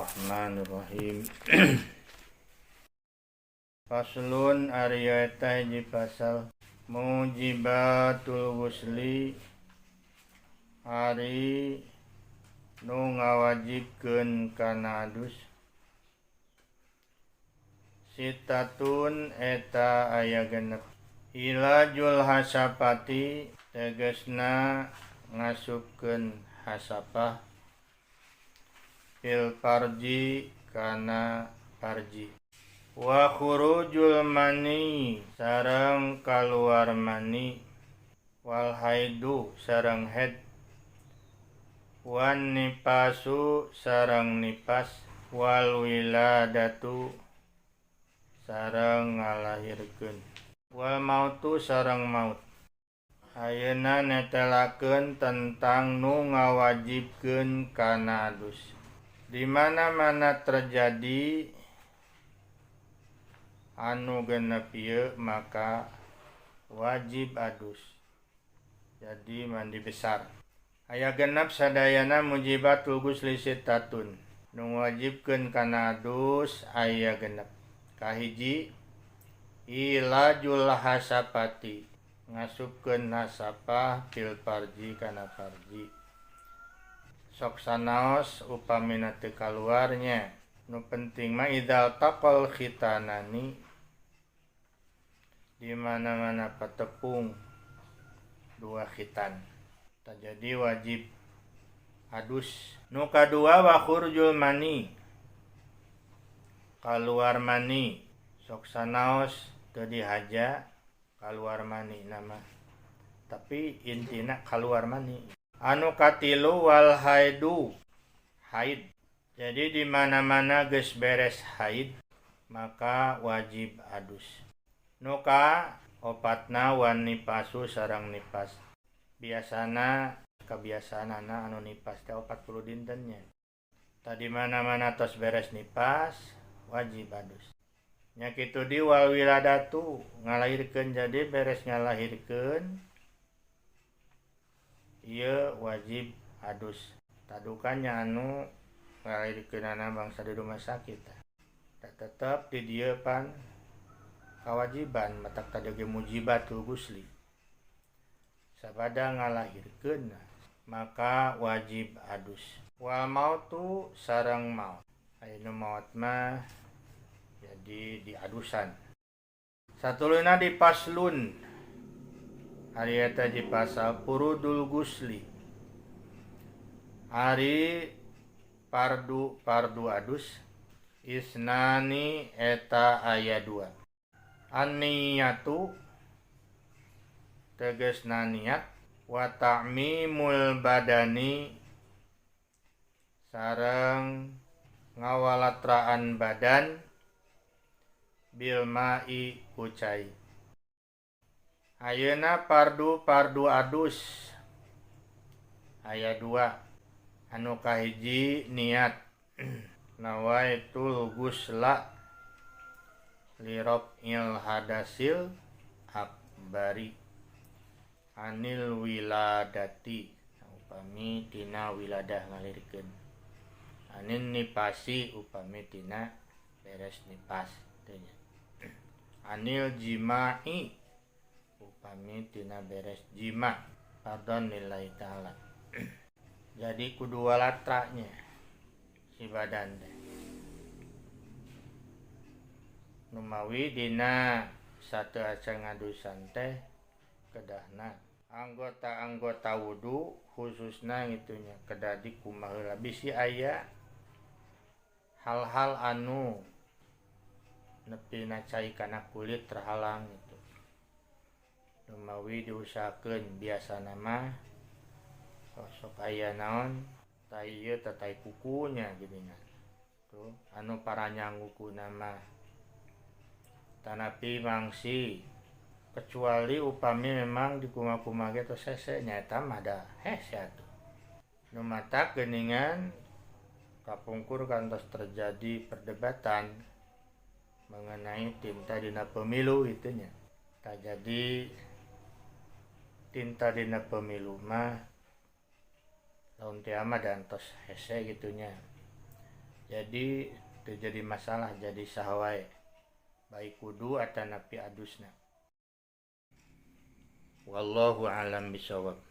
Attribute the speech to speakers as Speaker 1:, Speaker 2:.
Speaker 1: Bismillahirrahmanirrahim. Faslun ariyata ji pasal mujibatul wusli ari nu ngawajibkeun kana adus. Sitatun eta aya genep. Ilajul hasapati tegasna ngasupkeun hasapah fil farji kana farji. Wa khurujul mani sareng kaluar mani wal haidu sareng haid wan nipasu sareng nipas wal wiladatu sareng ngalahirkeun wal mautu sareng maut. Ayeuna netelakeun tentang nu ngawajibkeun kana adus. Di mana-mana terjadi anu genep ieu maka wajib adus. Jadi mandi besar. Aya genep sadayana mujibatul ghusli sittatun. Nu wajibkeun kana adus aya genep. Kahiji ilajul hasapati ngasupkeun hasapah fil farji kana farji. Sok sanaos upamina teu kaluarnya. Nu penting mah idzal taqal khitanani di mana-mana patepung dua khitan. Jadi wajib adus. Nu kadua wa khurujul mani kaluar mani. Sok sanaos teu dihaja kaluar mani nama. Tapi intina kaluar mani. Anu katilu wal haidu haid. Jadi di mana-mana geus beres haid maka wajib adus. Nu kaopatna wan nipasu sareng nipas. Biasana kebiasaanana anu nipas teh 40 dintennya. Tadi mana-mana tos beres nipas wajib adus. Nya kitu di wal wiladatu ngalahirkeun jadi beres ngalahirkeun ieu wajib adus. Tadukannya anu ngalahirkeunana bangsa di rumah sakit. Tetep di dieu pan kawajiban matak tadi ge mujibatul ghusli. Sabada ngalahirkeun maka wajib adus. Wal mautu sareng maut. Ayeuna maut mah jadi diadusan. Satuluna di paslun ari eta di pasal furudul ghusli. Ari fardu adus isnani eta aya 2. An-niyatu tegasna niat wa ta'mimul badani sareng ngawalatraan badan bil ma'i kucai. Ayeuna fardu adus aya 2. Anu kahiji niat nawaitul ghusla li raf'il hadasil akbari anil wiladati. Upami tina wiladah ngalirkeun. Anin nipasi upami tina beres nipas teh nya. Anil jima'i upami tina beres jima. Pardon lillahi ta'ala. Jadi kudu walatranya si badan teh. Numawi dina satu aca ngadusan teh kedahna anggota-anggota wudu khususna ngitunya kedah dikumaha heula bisi aya hal-hal anu nepina cai kana kulit terhalang itu. Numawi diusahakeun biasana mah sok aya naon tai ieu teh tai kukunya geuningan. Tuh anu paranyangukuna mah tanapi mangsi kecuali upami memang di kumaha-kumaha ge tos hese nya eta mah da hese atuh. Nu matak geuningan kapungkur kantos terjadi perdebatan mengenai tinta dina pemilu itu nya. Tak jadi tinta dina pemilu mah laun teh mah dan tos hese gitunya. Jadi terjadi masalah jadi sahawai baik kudu atau napi adusna. Wallahu alam bisawab.